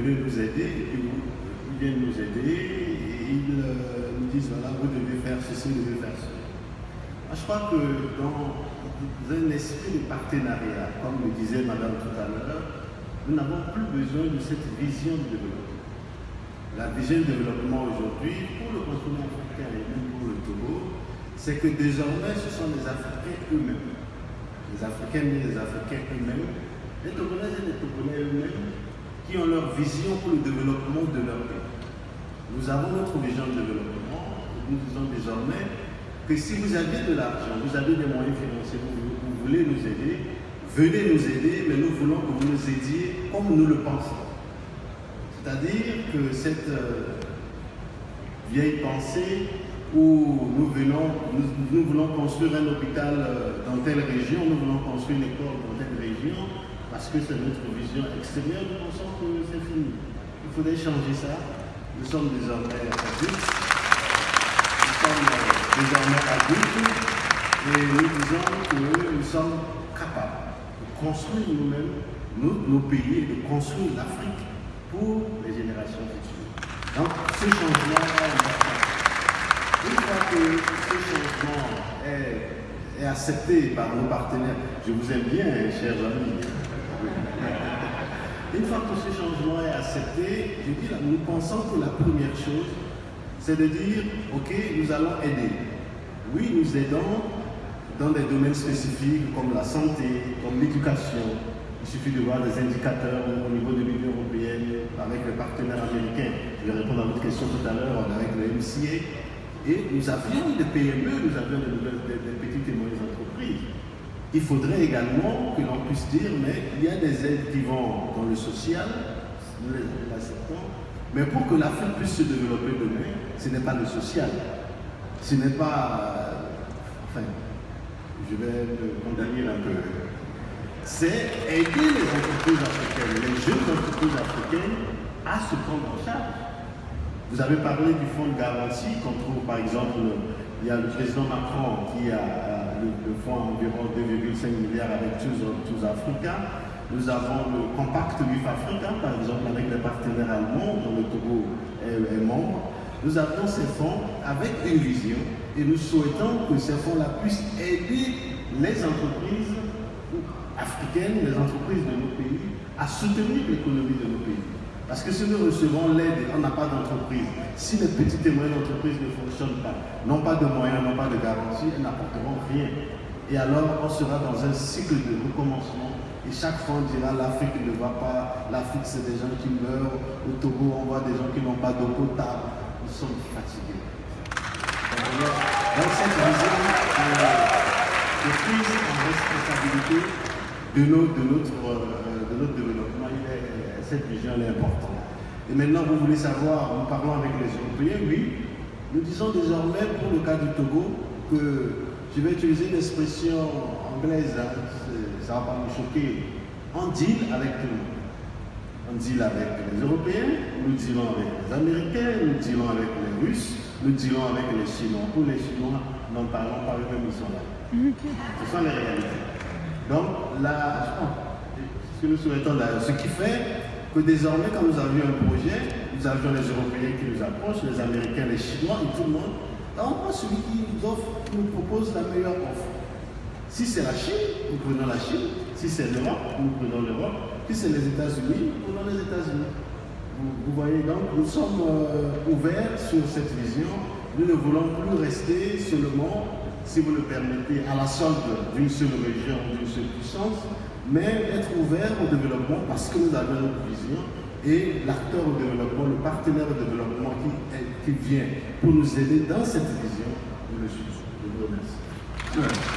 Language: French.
venez nous aider, et puis ils viennent nous aider, et ils nous disent, voilà, vous devez faire ceci, vous devez faire cela. Moi, je crois que dans un esprit de partenariat, comme le disait Madame tout à l'heure, nous n'avons plus besoin de cette vision de développement. La vision de développement aujourd'hui, pour le continent africain et même pour le Togo, c'est que désormais, ce sont les Africains eux-mêmes, les Africains et les Africains eux-mêmes, les Togolais et les Togolais eux-mêmes, qui ont leur vision pour le développement de leur pays. Nous avons notre vision de développement, et nous disons désormais que si vous avez de l'argent, vous avez des moyens financiers, vous voulez nous aider, venez nous aider, mais nous voulons que vous nous aidiez comme nous le pensons. C'est-à-dire que cette vieille pensée où nous voulons construire un hôpital dans telle région, nous voulons construire une école dans telle région, parce que c'est notre vision extérieure, nous pensons que c'est fini. Il faudrait changer ça. Nous sommes désormais adultes. Et nous disons que nous sommes capables de construire nous-mêmes nos pays et de construire l'Afrique pour les générations futures. Donc, ce changement est important. Une fois que ce changement est accepté par nos partenaires, je vous aime bien, chers amis. Une fois que ce changement est accepté, je dis là, nous pensons que la première chose, c'est de dire, ok, nous allons aider. Oui, nous aidons dans des domaines spécifiques comme la santé, comme l'éducation. Il suffit de voir des indicateurs au niveau de l'Union européenne avec les partenaires américains. Je vais répondre à votre question tout à l'heure avec le MCA. Et nous avions des PME, nous avions des petites et moyennes entreprises. Il faudrait également que l'on puisse dire, mais il y a des aides qui vont dans le social, nous les acceptons, mais pour que l'Afrique puisse se développer demain, ce n'est pas le social. Ce n'est pas... enfin, je vais me condamner un peu. C'est aider les entreprises africaines, les jeunes entreprises africaines à se prendre en charge. Vous avez parlé du fonds de garantie qu'on trouve, par exemple, il y a le président Macron qui a le fonds environ 2,5 milliards avec tous Africa. Nous avons le compact WIF Africa, par exemple, avec les partenaires allemands, dont le Togo est membre. Nous avons ces fonds avec une vision et nous souhaitons que ces fonds-là puissent aider les entreprises africaines, les entreprises de nos pays, à soutenir l'économie de nos pays. Parce que si nous recevons l'aide, on n'a pas d'entreprise. Si les petites et moyennes entreprises ne fonctionnent pas, n'ont pas de moyens, n'ont pas de garantie, elles n'apporteront rien. Et alors, on sera dans un cycle de recommencement. Et chaque fois, on dira l'Afrique ne va pas, l'Afrique c'est des gens qui meurent. Au Togo, on voit des gens qui n'ont pas d'eau potable. Nous sommes fatigués. Donc, cette vision de prise en responsabilité de notre développement, cette vision est importante. Et maintenant, vous voulez savoir, nous parlons avec les Européens, oui. Nous disons désormais, pour le cas du Togo, que je vais utiliser une expression anglaise, hein, ça ne va pas me choquer. On deal avec tout le monde. On deal avec les Européens, nous dealons avec les Américains, nous dealons avec les Russes, nous dealons avec les Chinois. Pour les Chinois, n'en parlons pas, eux-mêmes, ils sont là. Ce sont les réalités. Donc, là, ce que nous souhaitons, ce qui fait que désormais, quand nous avions un projet, nous avions les Européens qui nous approchent, les Américains, les Chinois et tout le monde. On prend celui qui nous propose la meilleure offre. Si c'est la Chine, nous prenons la Chine. Si c'est l'Europe, nous prenons l'Europe. Si c'est les États-Unis, nous prenons les États-Unis. Vous voyez donc, nous sommes ouverts sur cette vision. Nous ne voulons plus rester seulement, si vous le permettez, à la solde d'une seule région, d'une seule puissance, mais être ouvert au développement parce que nous avons notre vision et l'acteur au développement, le partenaire au développement qui vient pour nous aider dans cette vision, nous le suivons. Je vous remercie.